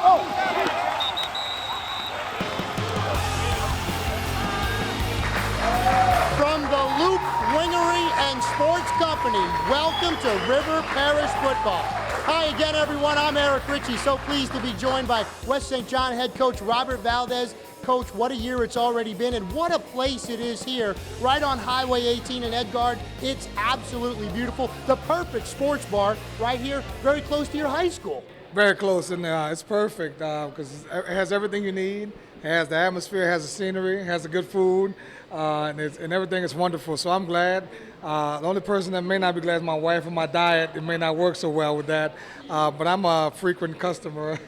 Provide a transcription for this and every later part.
From the Loop Wingery and Sports Company, welcome to River Parish Football. Hi again, everyone. I'm Eric Richey. So pleased to be joined by West St. John head coach Robert Valdez. Coach, what a year it's already been, and what a place it is here, right on Highway 18 in Edgard. It's absolutely beautiful. The perfect sports bar right here, very close to your high school. Very close, and it's perfect because it has everything you need. It has the atmosphere, it has the scenery, it has the good food, and everything is wonderful. So I'm glad. The only person that may not be glad is my wife and my diet. It may not work so well with that, but I'm a frequent customer.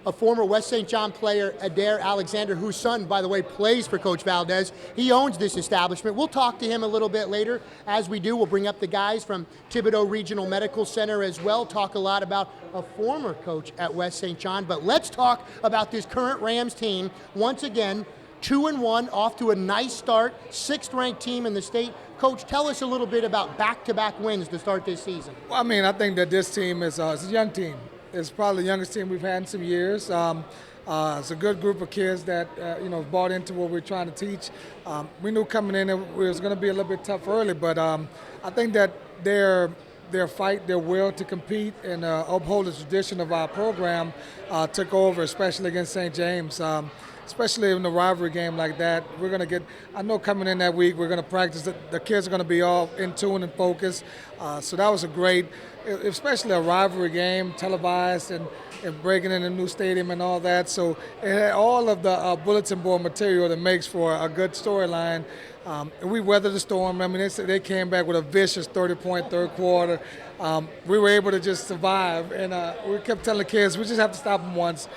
A former West St. John player, Adair Alexander, whose son, by the way, plays for Coach Valdez. He owns this establishment. We'll talk to him a little bit later. As we do, we'll bring up the guys from Thibodaux Regional Medical Center as well, talk a lot about a former coach at West St. John. But let's talk about this current Rams team. Once again, 2-1, off to a nice start, 6th-ranked team in the state. Coach, tell us a little bit about back-to-back wins to start this season. Well, I mean, I think that this team is it's a young team. It's probably the youngest team we've had in some years. It's a good group of kids that bought into what we're trying to teach. We knew coming in it was going to be a little bit tough early, but I think that their fight, their will to compete and uphold the tradition of our program took over, especially against St. James. Especially in a rivalry game like that, we're going to get, I know coming in that week, we're going to practice, the kids are going to be all in tune and focused. So that was a great, especially a rivalry game, televised and breaking in a new stadium and all that. So it had all of the bulletin board material that makes for a good storyline. And we weathered the storm. I mean, they came back with a vicious 30-point third quarter. We were able to just survive, and we kept telling the kids, we just have to stop them once.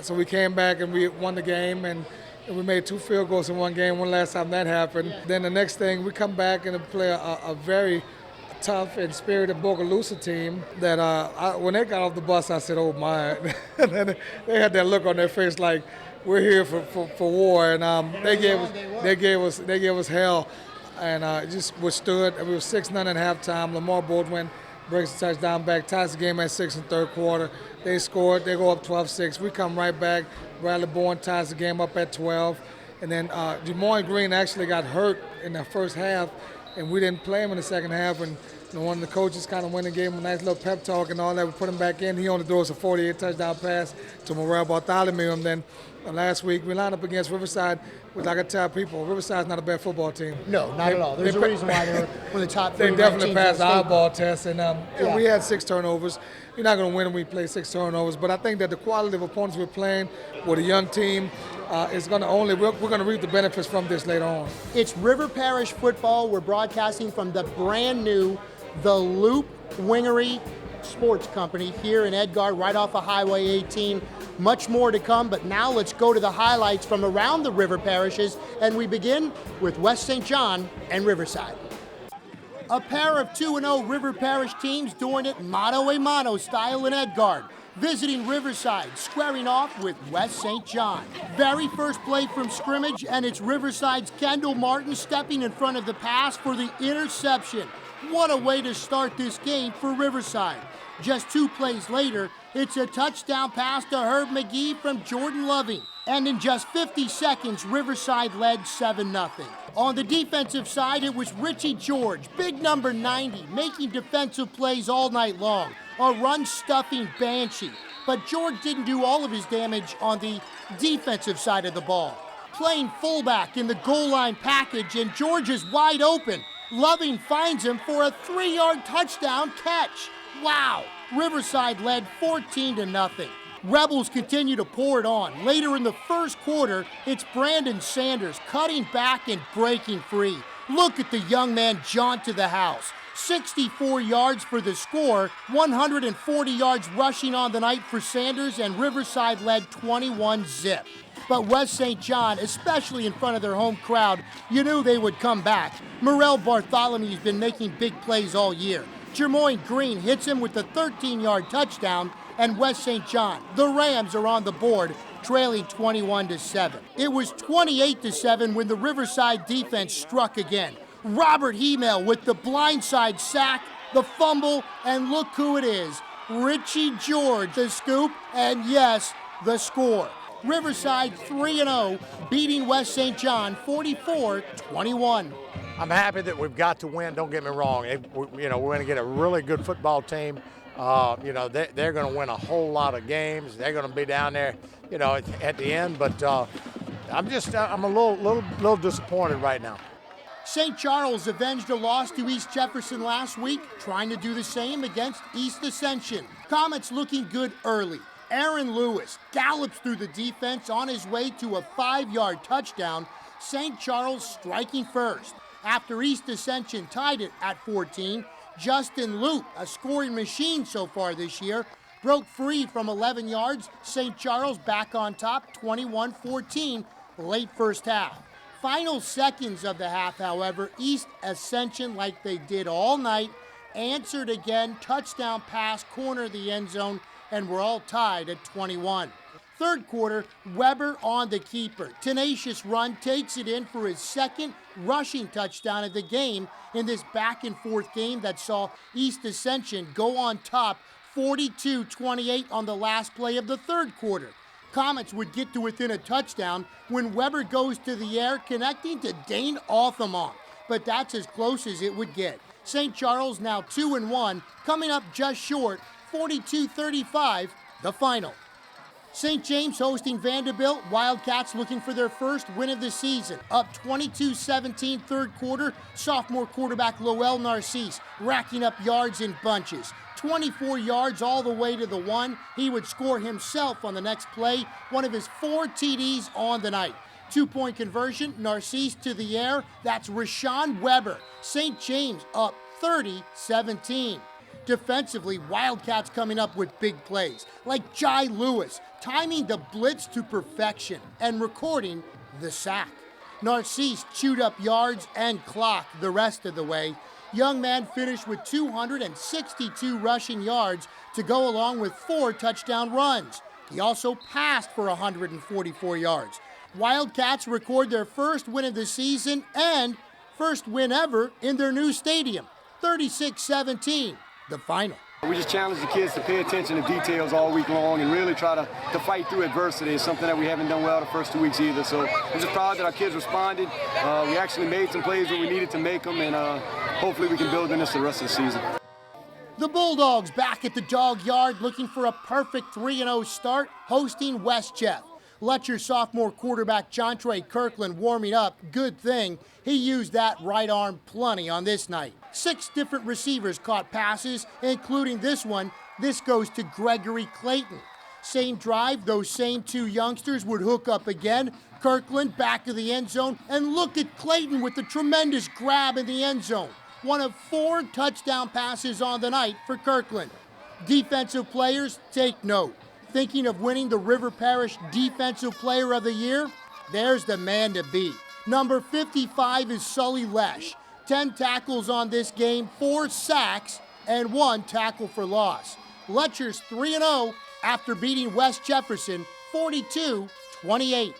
So we came back and we won the game, and we made 2 field goals in one game. One last time that happened. Yeah. Then the next thing, we come back and play a very tough and spirited Bogalusa team that when they got off the bus, I said, oh my. And then they had that look on their face like, we're here for war, and they gave us hell, and just withstood. We were 6-0 at halftime. Lamar Baldwin breaks the touchdown back, ties the game at 6 in third quarter. They scored. They go up 12-6. We come right back. Bradley Bourne ties the game up at 12, and then Jamoy Green actually got hurt in the first half, and we didn't play him in the second half. And one of the coaches kind of went and gave him a nice little pep talk and all that. We put him back in. He only throws a 48 touchdown pass to Morel Bartholomew. And then last week we lined up against Riverside, which I could tell people, Riverside's not a bad football team. No, not at all. There's a reason why they're one of the top 3 They definitely passed the eyeball test, and yeah. We had 6 turnovers. You're not going to win when we play 6 turnovers, but I think that the quality of opponents we're playing with a young team is going to we're going to reap the benefits from this later on. It's River Parish football. We're broadcasting from the brand new The Loop Wingery Sports Company here in Edgard, right off of Highway 18. Much more to come, but now let's go to the highlights from around the river parishes, and we begin with West St. John and Riverside. A pair of 2-0 River Parish teams doing it mano-a-mano style in Edgard, visiting Riverside, squaring off with West St. John. Very first play from scrimmage, and it's Riverside's Kendall Martin stepping in front of the pass for the interception. What a way to start this game for Riverside. Just 2 plays later, it's a touchdown pass to Herb McGee from Jordan Loving. And in just 50 seconds, Riverside led 7-0. On the defensive side, it was Richey George, big number 90, making defensive plays all night long. A run-stuffing banshee. But George didn't do all of his damage on the defensive side of the ball. Playing fullback in the goal line package, and George is wide open. Loving finds him for a 3-yard touchdown catch. Wow! Riverside led 14-0. Rebels continue to pour it on. Later in the first quarter, it's Brandon Sanders cutting back and breaking free. Look at the young man jaunt to the house. 64 yards for the score, 140 yards rushing on the night for Sanders, and Riverside led 21-0. But West St. John, especially in front of their home crowd, you knew they would come back. Morel Bartholomew's been making big plays all year. Jermoyne Green hits him with a 13-yard touchdown, and West St. John, the Rams, are on the board, trailing 21-7. It was 28-7 when the Riverside defense struck again. Robert Hemel with the blindside sack, the fumble, and look who it is. Richey George, the scoop, and yes, the score. Riverside 3-0, beating West St. John 44-21. I'm happy that we've got to win. Don't get me wrong. We're going to get a really good football team. They're going to win a whole lot of games. They're going to be down there, at the end. But I'm a little disappointed right now. St. Charles avenged a loss to East Jefferson last week, trying to do the same against East Ascension. Comets looking good early. Aaron Lewis gallops through the defense on his way to a 5-yard touchdown. St. Charles striking first. After East Ascension tied it at 14, Justin Loop, a scoring machine so far this year, broke free from 11 yards. St. Charles back on top, 21-14, late first half. Final seconds of the half, however, East Ascension, like they did all night, answered again, touchdown pass, corner of the end zone, and we're all tied at 21. Third quarter, Weber on the keeper. Tenacious run takes it in for his second rushing touchdown of the game in this back-and-forth game that saw East Ascension go on top 42-28 on the last play of the third quarter. Comets would get to within a touchdown when Weber goes to the air, connecting to Dane Altamont. But that's as close as it would get. St. Charles now 2-1, coming up just short, 42-35, the final. St. James hosting Vanderbilt. Wildcats looking for their first win of the season. Up 22-17 third quarter. Sophomore quarterback Lowell Narcisse racking up yards in bunches. 24 yards all the way to the 1. He would score himself on the next play, one of his 4 TDs on the night. 2-point conversion, Narcisse to the air. That's Rashawn Weber. St. James up 30-17. Defensively, Wildcats coming up with big plays, like Jai Lewis, timing the blitz to perfection and recording the sack. Narcisse chewed up yards and clock the rest of the way. Young man finished with 262 rushing yards to go along with 4 touchdown runs. He also passed for 144 yards. Wildcats record their first win of the season and first win ever in their new stadium, 36-17. The final. We just challenge the kids to pay attention to details all week long and really try to fight through adversity. It's something that we haven't done well the first 2 weeks either. So I'm just proud that our kids responded. We actually made some plays where we needed to make them, and hopefully we can build on this the rest of the season. The Bulldogs back at the dog yard looking for a perfect 3-0 start, hosting West Jeff. Letcher sophomore quarterback Jontre Kirkland warming up. Good thing he used that right arm plenty on this night. 6 different receivers caught passes, including this one. This goes to Gregory Clayton. Same drive, those same 2 youngsters would hook up again. Kirkland back of the end zone, and look at Clayton with the tremendous grab in the end zone. One of 4 touchdown passes on the night for Kirkland. Defensive players, take note. Thinking of winning the River Parish Defensive Player of the Year? There's the man to beat. Number 55 is Sully Lesh. 10 tackles on this game, 4 sacks, and 1 tackle for loss. Letcher's 3-0 after beating West Jefferson 42-28.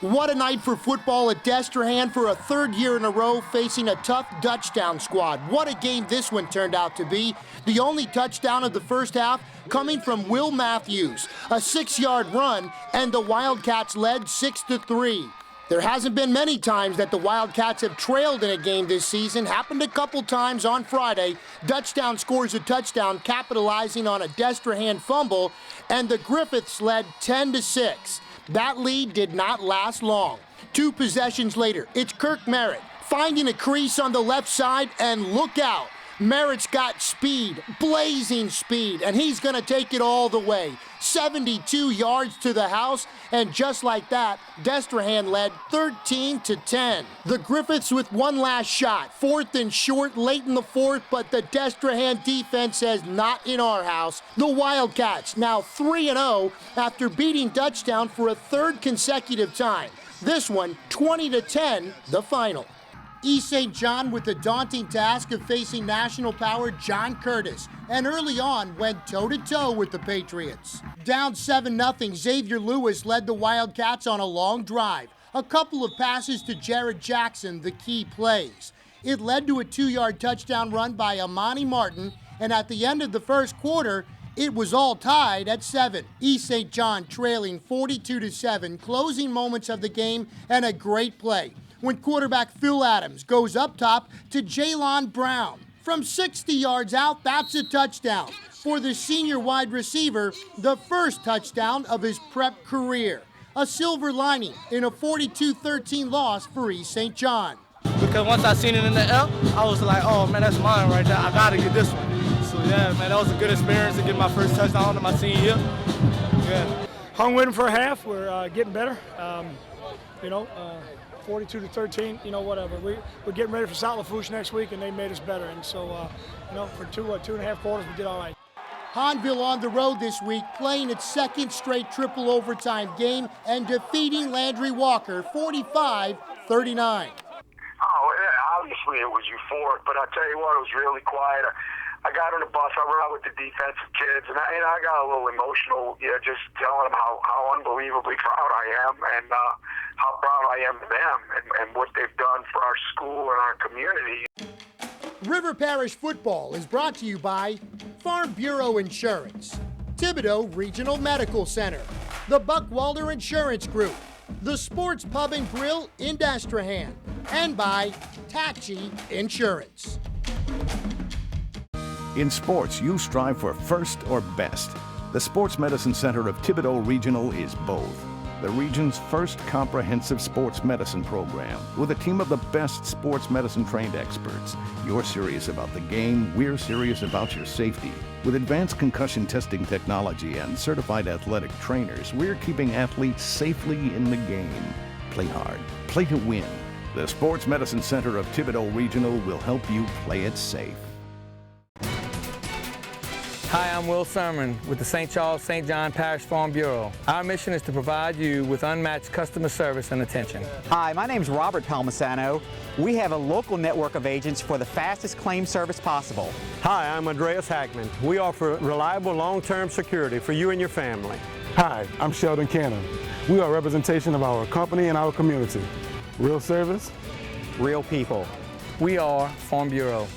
What a night for football at Destrehan for a 3rd year in a row, facing a tough Dutchtown squad. What a game this one turned out to be. The only touchdown of the first half coming from Will Matthews. A 6-yard run, and the Wildcats led 6-3. There hasn't been many times that the Wildcats have trailed in a game this season. Happened a couple times on Friday. Dutchtown scores a touchdown, capitalizing on a Destrehan fumble, and the Griffiths led 10-6. That lead did not last long. 2 possessions later, it's Kirk Merritt finding a crease on the left side, and look out. Merritt's got speed, blazing speed, and he's going to take it all the way. 72 yards to the house, and just like that, Destrehan led 13-10. The Griffiths with one last shot, 4th and short late in the 4th, but the Destrehan defense says not in our house. The Wildcats now 3-0 after beating Dutchtown for a 3rd consecutive time. This one, 20-10, the final. East St. John with the daunting task of facing national power John Curtis, and early on went toe-to-toe with the Patriots. Down 7-0, Xavier Lewis led the Wildcats on a long drive. A couple of passes to Jared Jackson, the key plays. It led to a 2-yard touchdown run by Amani Martin, And at the end of the first quarter, it was all tied at 7. East St. John trailing 42-7, closing moments of the game, and a great play when quarterback Phil Adams goes up top to Jaylon Brown. From 60 yards out, that's a touchdown for the senior wide receiver, the first touchdown of his prep career. A silver lining in a 42-13 loss for East St. John. Because once I seen it in the air, I was like, oh man, that's mine right there. I gotta get this one. So yeah, man, that was a good experience to get my first touchdown in my senior year. Yeah. Hung with them for a half. We're getting better. 42-13. Whatever. We're getting ready for South Lafourche next week, and they made us better. And so, for two and a half quarters, we did all right. Hahnville on the road this week, playing its second straight triple overtime game and defeating Landry Walker 45-39. Oh, yeah, obviously it was euphoric, but I tell you what, it was really quiet. I got on the bus, I rode with the defensive kids, and I got a little emotional, just telling them how unbelievably proud I am and how proud I am of them and what they've done for our school and our community. River Parish football is brought to you by Farm Bureau Insurance, Thibodaux Regional Medical Center, the Buckwalder Insurance Group, the Sports Pub and Grill in Destrehan, and by Tachi Insurance. In sports, you strive for first or best. The Sports Medicine Center of Thibodaux Regional is both. The region's first comprehensive sports medicine program with a team of the best sports medicine trained experts. You're serious about the game, we're serious about your safety. With advanced concussion testing technology and certified athletic trainers, we're keeping athletes safely in the game. Play hard, play to win. The Sports Medicine Center of Thibodaux Regional will help you play it safe. Hi, I'm Will Sermon with the St. Charles-St. John Parish Farm Bureau. Our mission is to provide you with unmatched customer service and attention. Hi, my name's Robert Palmisano. We have a local network of agents for the fastest claim service possible. Hi, I'm Andreas Hackman. We offer reliable long-term security for you and your family. Hi, I'm Sheldon Cannon. We are a representation of our company and our community. Real service, real people. We are Farm Bureau.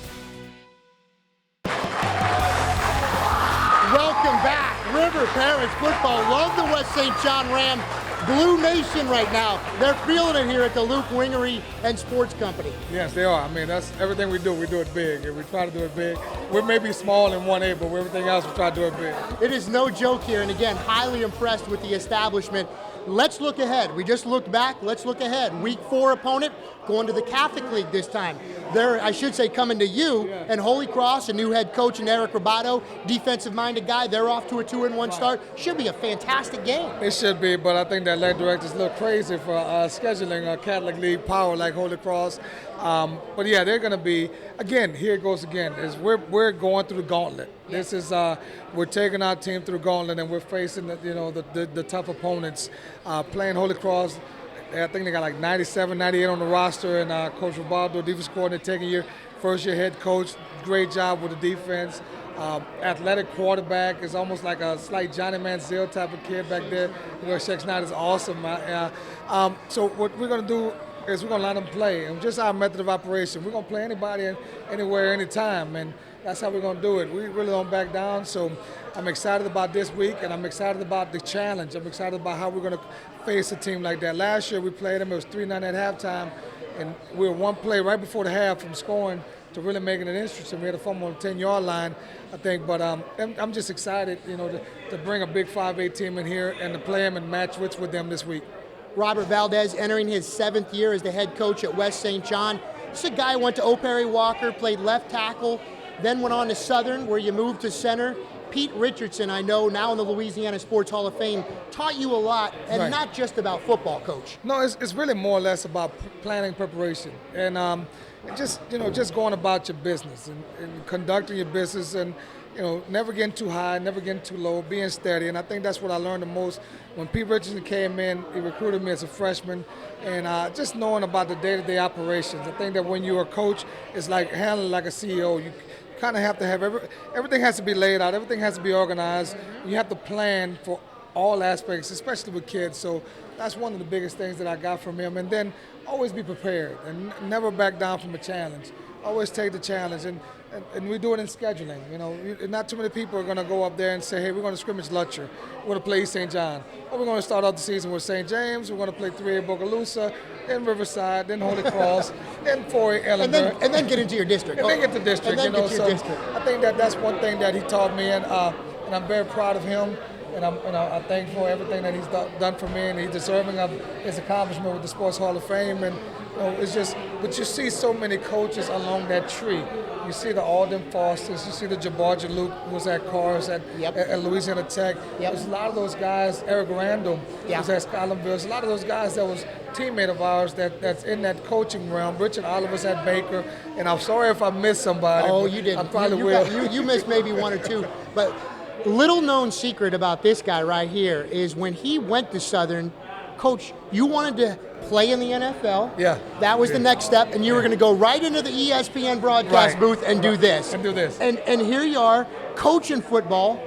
Welcome back, River Parish football. Love the West St. John Ram. Blue Nation right now. They're feeling it here at the Luke Wingery and Sports Company. Yes, they are. I mean, that's everything we do it big. And we try to do it big. We may be small in 1A, but everything else we try to do it big. It is no joke here, and again, highly impressed with the establishment. Let's look ahead. We just looked back. Let's look ahead. Week 4 opponent going to the Catholic League this time. They're, I should say, coming to you, and Holy Cross, a new head coach in Eric Robato, defensive-minded guy. They're off to a 2-1 start. Should be a fantastic game. It should be, but I think that athletic director's a little crazy for scheduling a Catholic League power like Holy Cross. But yeah, they're going to be, again, here it goes again, is we're going through the gauntlet. This is, we're taking our team through the gauntlet, and we're facing the tough opponents. Playing Holy Cross, I think they got like 97, 98 on the roster, and Coach Robaldo, defense coordinator, taking your first-year head coach. Great job with the defense. Athletic quarterback is almost like a slight Johnny Manziel type of kid back there. Shex Knight is awesome. So what we're going to do is we're going to let them play. And just our method of operation, we're going to play anybody, anywhere, anytime. And that's how we're going to do it. We really don't back down. So I'm excited about this week, and I'm excited about the challenge. I'm excited about how we're going to face a team like that. Last year we played them. It was 3-0 at halftime, and we were one play right before the half from scoring to really making it interesting. We had a fumble on the 10-yard line, I think. But I'm just excited, to bring a big 5A team in here and to play them and match wits with them this week. Robert Valdez entering his 7th year as the head coach at West St. John. This is a guy who went to O. Perry Walker, played left tackle, then went on to Southern, where you moved to center. Pete Richardson, I know, now in the Louisiana Sports Hall of Fame, taught you a lot, and right. Not just about football, Coach. No, it's really more or less about planning, preparation, and just going about your business and conducting your business, and never getting too high, never getting too low, being steady. And I think that's what I learned the most when Pete Richardson came in. He recruited me as a freshman, and just knowing about the day-to-day operations. I think that when you're a coach, it's like handling like a CEO. You kind of have to have everything has to be laid out, everything has to be organized. You have to plan for all aspects, especially with kids. So that's one of the biggest things that I got from him. And then always be prepared and never back down from a challenge. Always take the challenge. And and we do it in scheduling. You know, not too many people are going to go up there and say, hey, we're going to scrimmage Lutcher. We're going to play St. John. Or we're going to start out the season with St. James. We're going to play 3A Bogalusa, then Riverside, then Holy Cross, then 4A Ellenberg. And then get into your district. And then get to district. And then get to your district. I think that's one thing that he taught me, and I'm very proud of him. And I'm thankful for everything that he's done for me, and he's deserving of his accomplishment with the Sports Hall of Fame. And it's just, but you see so many coaches along that tree. You see the Alden Fosters, you see the Jabarja Luke, who was at Cars at Louisiana Tech. There's a lot of those guys, Eric Randall, who was at Scotlandville. There's a lot of those guys that was teammate of ours that's in that coaching realm. Richard Oliver's at Baker, and I'm sorry if I missed somebody. Oh, you didn't. I probably will. You missed maybe one or two, but little known secret about this guy right here is when he went to Southern, Coach, you wanted to play in the NFL. Yeah. That was the next step, and you were going to go right into the ESPN broadcast booth and do this. And do this. And here you are, coaching football,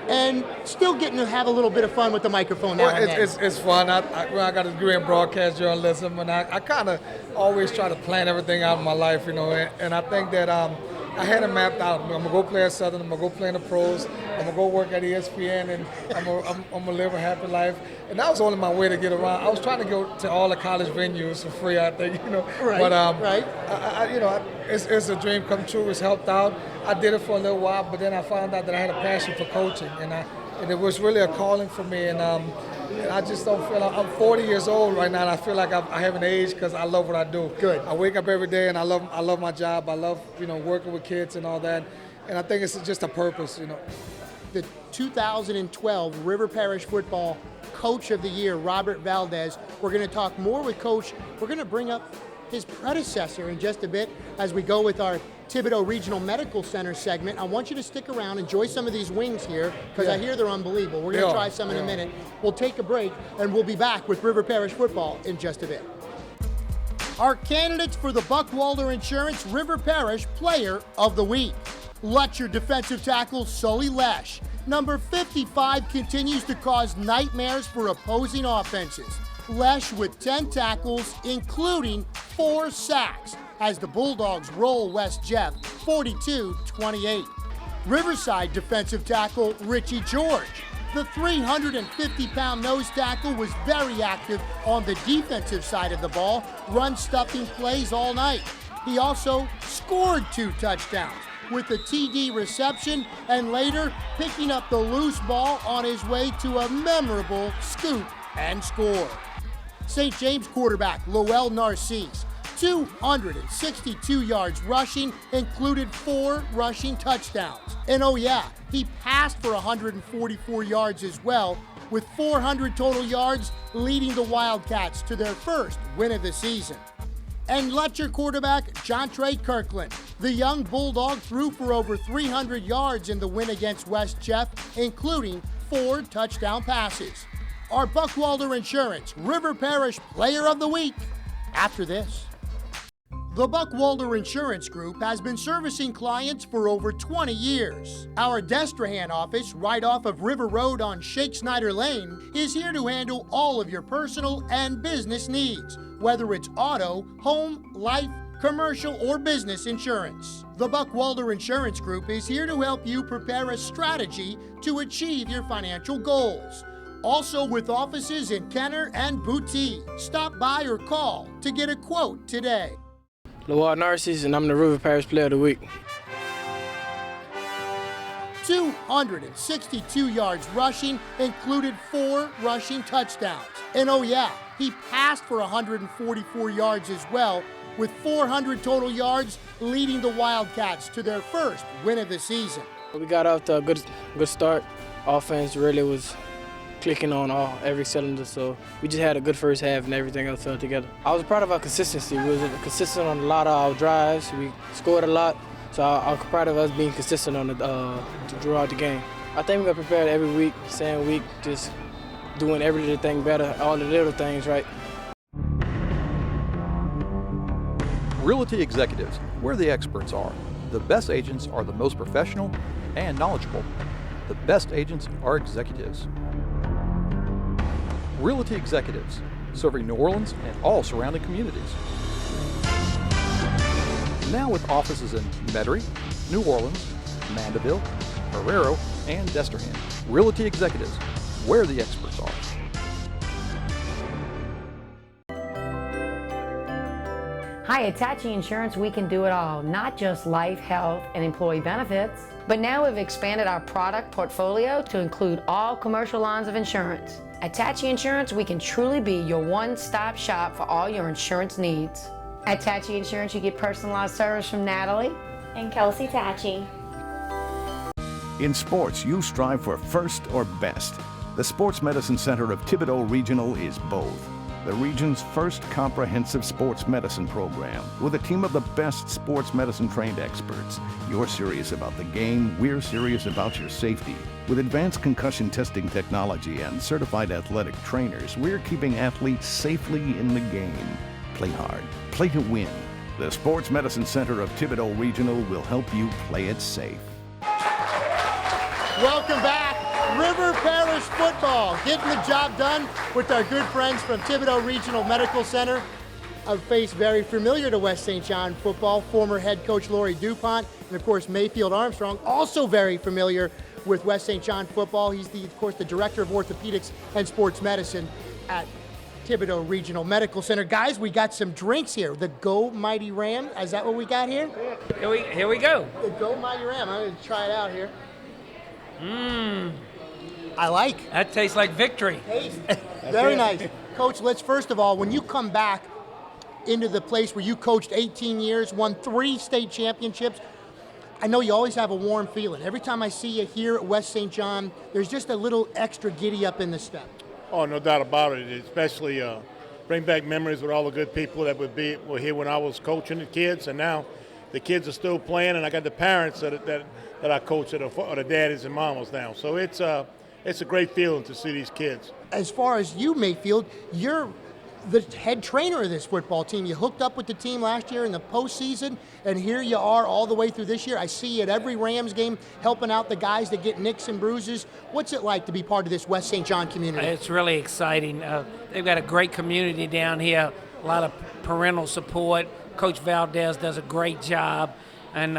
and still getting to have a little bit of fun with the microphone now and then. It's fun. I got a degree in broadcast journalism, and I kind of always try to plan everything out in my life, you know, and I think that I had it mapped out. I'm going to go play at Southern. I'm going to go play in the pros. I'm going to go work at ESPN, and I'm going to live a happy life. And that was only my way to get around. I was trying to go to all the college venues for free, I think, you know. Right, but, it's a dream come true. It's helped out. I did it for a little while, but then I found out that I had a passion for coaching, and it was really a calling for me. And I just don't feel I'm 40 years old right now, and I feel like I haven't aged because I love what I do. Good. I wake up every day, and I love my job. I love working with kids and all that, and I think it's just a purpose, you know. The 2012 River Parish Football Coach of the Year, Robert Valdez. We're going to talk more with Coach. We're going to bring up his predecessor in just a bit as we go with our Thibodaux Regional Medical Center segment. I want you to stick around, enjoy some of these wings here, because I hear they're unbelievable. We're going to try some in a minute. We'll take a break, and we'll be back with River Parish Football in just a bit. Our candidates for the Buckwalder Insurance River Parish Player of the Week. Lutcher defensive tackle Sully Lesh. Number 55 continues to cause nightmares for opposing offenses. Lesh with 10 tackles, including 4 sacks, as the Bulldogs roll West Jeff 42-28. Riverside defensive tackle Richey George. The 350-pound nose tackle was very active on the defensive side of the ball, run-stuffing plays all night. He also scored 2 touchdowns with a TD reception and later picking up the loose ball on his way to a memorable scoop and score. St. James quarterback Lowell Narcisse, 262 yards rushing, included 4 rushing touchdowns. And oh yeah, he passed for 144 yards as well, with 400 total yards, leading the Wildcats to their first win of the season. And Lutcher quarterback Jontre Kirkland. The young Bulldog threw for over 300 yards in the win against West Jeff, including 4 touchdown passes. Our Buckwalder Insurance River Parish Player of the Week after this. The Buckwalder Insurance Group has been servicing clients for over 20 years. Our Destrehan office, right off of River Road on Shake Snyder Lane, is here to handle all of your personal and business needs, whether it's auto, home, life, commercial, or business insurance. The Buckwalder Insurance Group is here to help you prepare a strategy to achieve your financial goals. Also with offices in Kenner and Boutique. Stop by or call to get a quote today. Lowell Narcisse, and I'm the River Parish Player of the Week. 262 yards rushing, included 4 rushing touchdowns. And oh yeah, he passed for 144 yards as well, with 400 total yards, leading the Wildcats to their first win of the season. We got off to a good start. Offense really was clicking on every cylinder, so we just had a good first half and everything else fell together. I was proud of our consistency. We was consistent on a lot of our drives. We scored a lot, so I'm proud of us being consistent on throughout the game. I think we got prepared every week, same week, just doing every little thing better, all the little things right. Realty Executives, where the experts are. The best agents are the most professional and knowledgeable. The best agents are executives. Realty Executives, serving New Orleans and all surrounding communities. Now with offices in Metairie, New Orleans, Mandeville, Herrero, and Destrehan. Realty Executives, where the experts are. Hi, at Tachi Insurance, we can do it all, not just life, health, and employee benefits. But now we've expanded our product portfolio to include all commercial lines of insurance. At Tachi Insurance, we can truly be your one-stop shop for all your insurance needs. At Tachi Insurance, you get personalized service from Natalie and Kelsey Tachi. In sports, you strive for first or best. The Sports Medicine Center of Thibodaux Regional is both. The region's first comprehensive sports medicine program with a team of the best sports medicine trained experts. You're serious about the game, we're serious about your safety. With advanced concussion testing technology and certified athletic trainers, we're keeping athletes safely in the game. Play hard, play to win. The Sports Medicine Center of Thibodaux Regional will help you play it safe. Welcome back. River Parish football, getting the job done with our good friends from Thibodaux Regional Medical Center. A face very familiar to West St. John football, former head coach Laurie DuPont, and of course Mayfield Armstrong, also very familiar with West St. John football. He's of course the director of orthopedics and sports medicine at Thibodaux Regional Medical Center. Guys, we got some drinks here. The Go Mighty Ram, is that what we got here? Here we go. The Go Mighty Ram, I'm gonna try it out here. I like. That tastes like victory. Very nice. Coach, let's first of all, when you come back into the place where you coached 18 years, won 3 state championships, I know you always have a warm feeling. Every time I see you here at West St. John, there's just a little extra giddy up in the step. Oh, no doubt about it. Especially bring back memories with all the good people that were here when I was coaching the kids, and now the kids are still playing, and I got the parents that I coach or the daddies and mamas now. So it's a great feeling to see these kids. As far as you, Mayfield, you're the head trainer of this football team. You hooked up with the team last year in the postseason, and here you are all the way through this year. I see you at every Rams game helping out the guys that get nicks and bruises. What's it like to be part of this West St. John community? It's really exciting. They've got a great community down here, a lot of parental support. Coach Valdez does a great job, and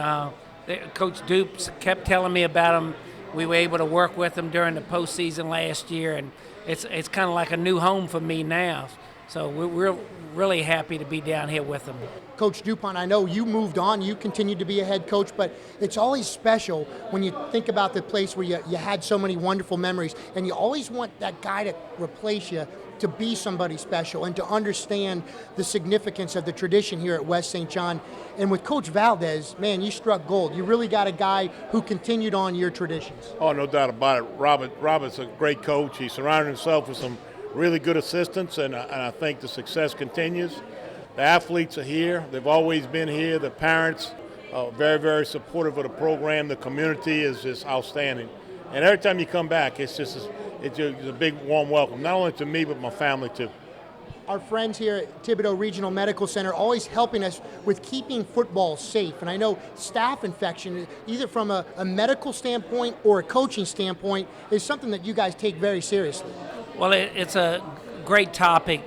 Coach Dupes kept telling me about him. We were able to work with them during the postseason last year, and it's kind of like a new home for me now. So we're really happy to be down here with them. Coach DuPont, I know you moved on, you continued to be a head coach, but it's always special when you think about the place where you had so many wonderful memories, and you always want that guy to replace you to be somebody special and to understand the significance of the tradition here at West St. John. And with Coach Valdez, man, you struck gold. You really got a guy who continued on your traditions. Oh, no doubt about it. Robert's a great coach. He surrounded himself with some really good assistants, and I think the success continues. The athletes are here. They've always been here. The parents are very, very supportive of the program. The community is just outstanding. And every time you come back, it's a big warm welcome, not only to me, but my family too. Our friends here at Thibodaux Regional Medical Center always helping us with keeping football safe. And I know staph infection, either from a medical standpoint or a coaching standpoint, is something that you guys take very seriously. Well, it's a great topic,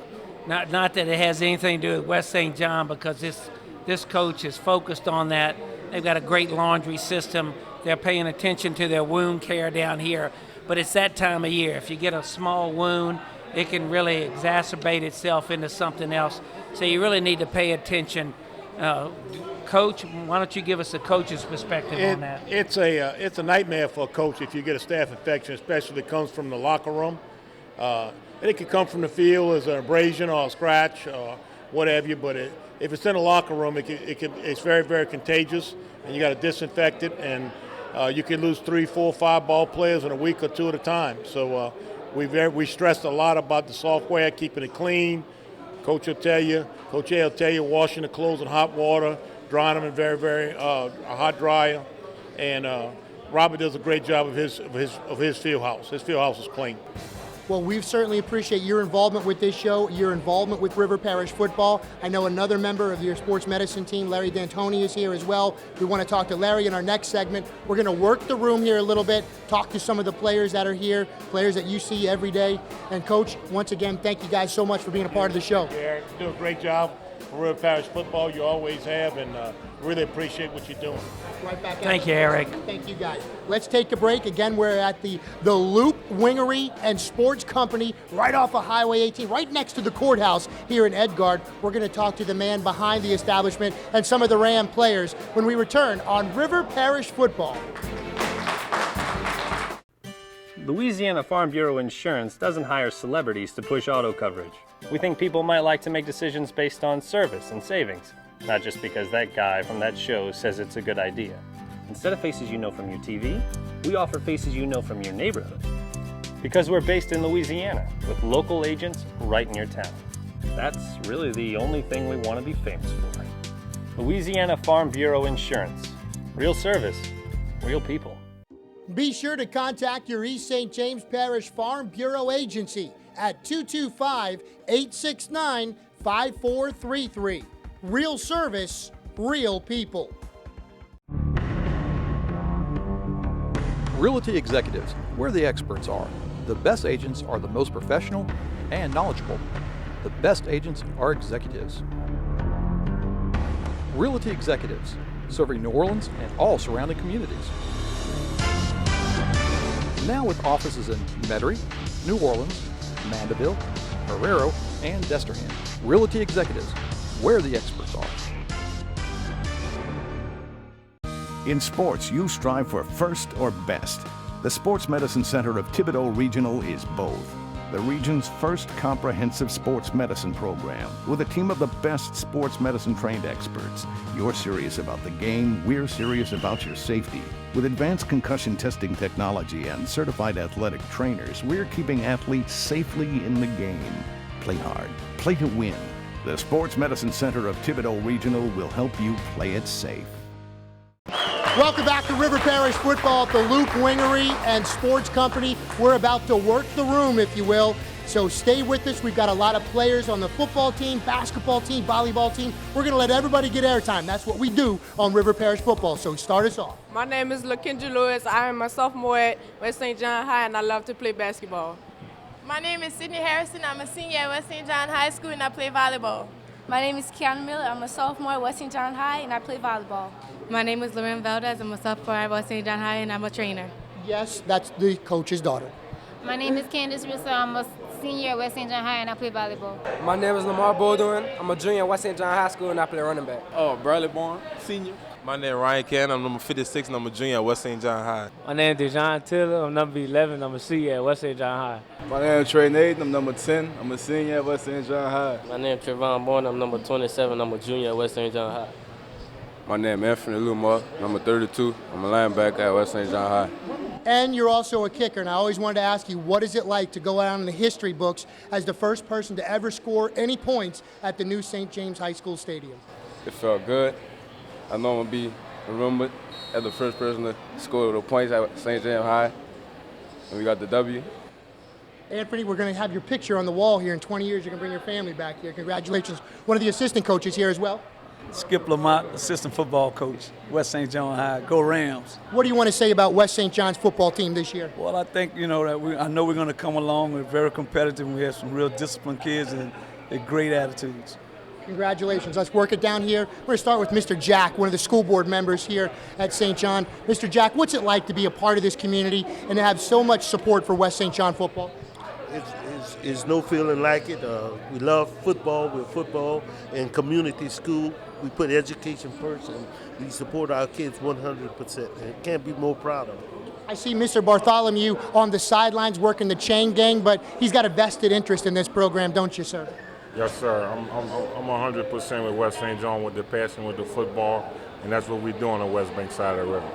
not that it has anything to do with West St. John, because this coach is focused on that. They've got a great laundry system. They're paying attention to their wound care down here. But it's that time of year. If you get a small wound, it can really exacerbate itself into something else. So you really need to pay attention. Coach, why don't you give us a coach's perspective on that? It's a nightmare for a coach if you get a staph infection, especially if it comes from the locker room. It could come from the field as an abrasion or a scratch or what have you, but if it's in the locker room, it's very, very contagious, and you got to disinfect it, and you can lose 3, 4, 5 ball players in a week or 2 at a time. So we stressed a lot about the software, keeping it clean. Coach A will tell you, washing the clothes in hot water, drying them in very, very a hot dryer, and Robert does a great job of his field house. His field house is clean. Well, we certainly appreciate your involvement with this show, your involvement with River Parish football. I know another member of your sports medicine team, Larry D'Antoni, is here as well. We want to talk to Larry in our next segment. We're going to work the room here a little bit, talk to some of the players that are here, players that you see every day. And Coach, once again, thank you guys so much for being a part of the show. Yeah, you do a great job for River Parish football. You always have, and Really appreciate what you're doing. Right back at Thank you. you, Eric. Thank you, guys. Let's take a break. Again, we're at the Loop Wingery and Sports Company right off of Highway 18, right next to the courthouse here in Edgard. We're going to talk to the man behind the establishment and some of the Ram players when we return on River Parish Football. Louisiana Farm Bureau Insurance doesn't hire celebrities to push auto coverage. We think people might like to make decisions based on service and savings, not just because that guy from that show says it's a good idea. Instead of faces you know from your TV, we offer faces you know from your neighborhood. Because we're based in Louisiana, with local agents right in your town. That's really the only thing we want to be famous for. Louisiana Farm Bureau Insurance. Real service, real people. Be sure to contact your East St. James Parish Farm Bureau agency at 225-869-5433. Real service, real people. Realty executives, where the experts are. The best agents are the most professional and knowledgeable. The best agents are executives. Realty executives, serving New Orleans and all surrounding communities. Now with offices in Metairie, New Orleans, Mandeville, Herrero, and Destrehan. Realty executives, where the experts are. In sports, you strive for first or best. The Sports Medicine Center of Thibodaux Regional is both. The region's first comprehensive sports medicine program with a team of the best sports medicine trained experts. You're serious about the game, we're serious about your safety. With advanced concussion testing technology and certified athletic trainers, we're keeping athletes safely in the game. Play hard, play to win. The Sports Medicine Center of Thibodaux Regional will help you play it safe. Welcome back to River Parish Football at the Loop Wingery and Sports Company. We're about to work the room, if you will. So stay with us. We've got a lot of players on the football team, basketball team, volleyball team. We're going to let everybody get airtime. That's what we do on River Parish Football. So start us off. My name is LaKendra Lewis. I am a sophomore at West St. John High, and I love to play basketball. My name is Sydney Harrison. I'm a senior at West St. John High School, and I play volleyball. My name is Kiana Miller. I'm a sophomore at West St. John High, and I play volleyball. My name is Lorraine Valdez. I'm a sophomore at West St. John High, and I'm a trainer. Yes, that's the coach's daughter. My name is Candace Russo. I'm a senior at West St. John High, and I play volleyball. My name is Lamar Bowdoin. I'm a junior at West St. John High School, and I play running back. Oh, Bradley Bourne, senior. My name is Ryan Cannon. I'm number 56, and I'm a junior at West St. John High. My name is Dejon Taylor. I'm number 11. I'm a senior at West St. John High. My name is Trey Nathan. I'm number 10. I'm a senior at West St. John High. My name is Trevon Bourne. I'm number 27. I'm a junior at West St. John High. My name is Anthony Lumar, number 32. I'm a linebacker at West St. John High. And you're also a kicker, and I always wanted to ask you, what is it like to go out in the history books as the first person to ever score any points at the new St. James High School Stadium? It felt good. I know I'm going to be remembered as the first person to score the points at St. James High, and we got the W. Anthony, we're going to have your picture on the wall here. In 20 years, you can bring your family back here. Congratulations. One of the assistant coaches here as well. Skip Lamont, assistant football coach, West St. John High. Go Rams. What do you want to say about West St. John's football team this year? Well, I think, that I know we're going to come along. We're very competitive, and we have some real disciplined kids and great attitudes. Congratulations. Let's work it down here. We're going to start with Mr. Jack, one of the school board members here at St. John. Mr. Jack, what's it like to be a part of this community and to have so much support for West St. John football? It's no feeling like it. We love football. We're football and community school. We put education first, and we support our kids 100%. And it can't be more proud of it. I see Mr. Bartholomew on the sidelines working the chain gang, but he's got a vested interest in this program, don't you, sir? Yes, sir. I'm 100% with West St. John with the passion with the football, and that's what we do on the West Bank side of the river.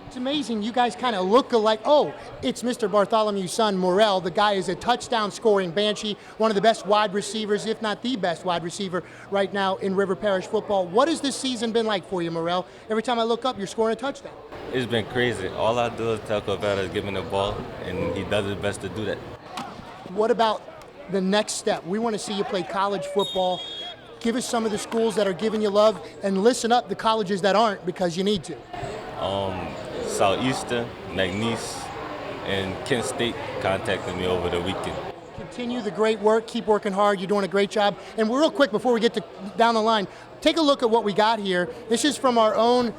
It's amazing. You guys kind of look alike. Oh, it's Mr. Bartholomew's son, Morel. The guy is a touchdown-scoring banshee, one of the best wide receivers, if not the best wide receiver right now in River Parish football. What has this season been like for you, Morel? Every time I look up, you're scoring a touchdown. It's been crazy. All I do is tell Corvetta to give me the ball, and he does his best to do that. What about the next step? We want to see you play college football. Give us some of the schools that are giving you love, and listen up the colleges that aren't, because you need to. Southeastern, McNeese, and Kent State contacted me over the weekend. Continue the great work. Keep working hard. You're doing a great job. And real quick, before we get down the line, take a look at what we got here. This is from our own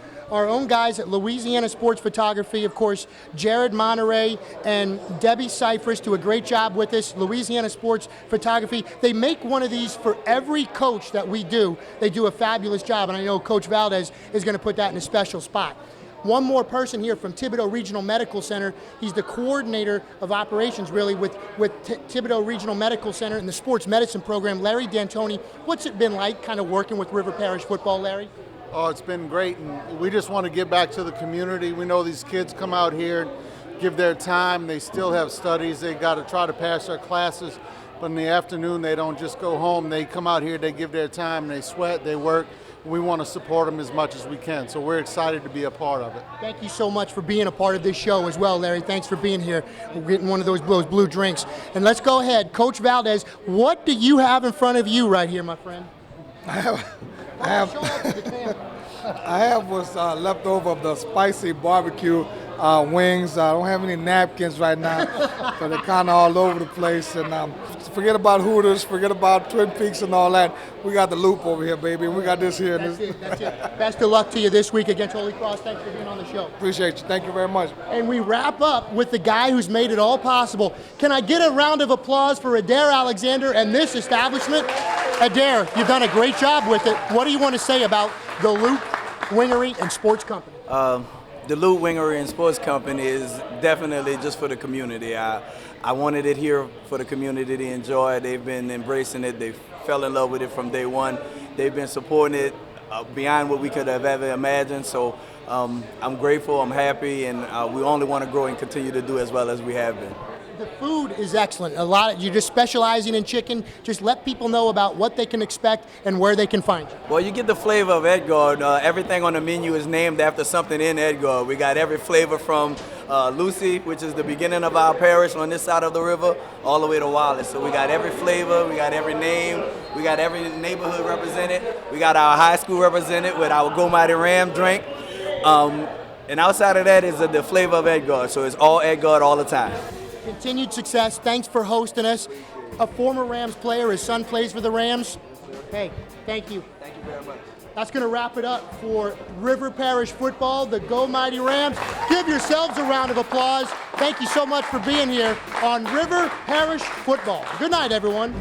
guys at Louisiana Sports Photography. Of course, Jared Monterey and Debbie Cyphers do a great job with this. Louisiana Sports Photography. They make one of these for every coach that we do. They do a fabulous job, and I know Coach Valdez is going to put that in a special spot. One more person here from Thibodaux Regional Medical Center. He's the coordinator of operations, really, with Thibodaux Regional Medical Center and the sports medicine program, Larry D'Antoni. What's it been like kind of working with River Parish football, Larry? Oh, it's been great, and we just want to give back to the community. We know these kids come out here and give their time. They still have studies. They got to try to pass their classes, but in the afternoon, they don't just go home. They come out here, they give their time, they sweat, they work. We want to support them as much as we can, so we're excited to be a part of it. Thank you so much for being a part of this show as well, Larry. Thanks for being here. We're getting one of those blue drinks. And let's go ahead. Coach Valdez, what do you have in front of you right here, my friend? I have what's left over of the spicy barbecue wings. I don't have any napkins right now, so they're kind of all over the place. And forget about Hooters, forget about Twin Peaks and all that. We got the Loop over here, baby. We got this here. That's it. Best of luck to you this week against Holy Cross. Thanks for being on the show. Appreciate you. Thank you very much. And we wrap up with the guy who's made it all possible. Can I get a round of applause for Adair Alexander and this establishment? Adair, you've done a great job with it. What do you want to say about the Loop, Wingery, and Sports Company? The Loop, Wingery, and Sports Company is definitely just for the community. I wanted it here for the community to enjoy. They've been embracing it. They fell in love with it from day one. They've been supporting it beyond what we could have ever imagined. So I'm grateful, I'm happy, and we only want to grow and continue to do as well as we have been. The food is excellent. You're just specializing in chicken. Just let people know about what they can expect and where they can find you. Well, you get the flavor of Edgar. Everything on the menu is named after something in Edgar. We got every flavor from Lucy, which is the beginning of our parish on this side of the river, all the way to Wallace. So we got every flavor, we got every name, we got every neighborhood represented. We got our high school represented with our Go Mighty Ram drink. And outside of that is the flavor of Edgar. So it's all Edgar all the time. Continued success. Thanks for hosting us. A former Rams player, his son plays for the Rams. Hey, thank you. Thank you very much. That's going to wrap it up for River Parish football, the Go Mighty Rams. Give yourselves a round of applause. Thank you so much for being here on River Parish football. Good night, everyone.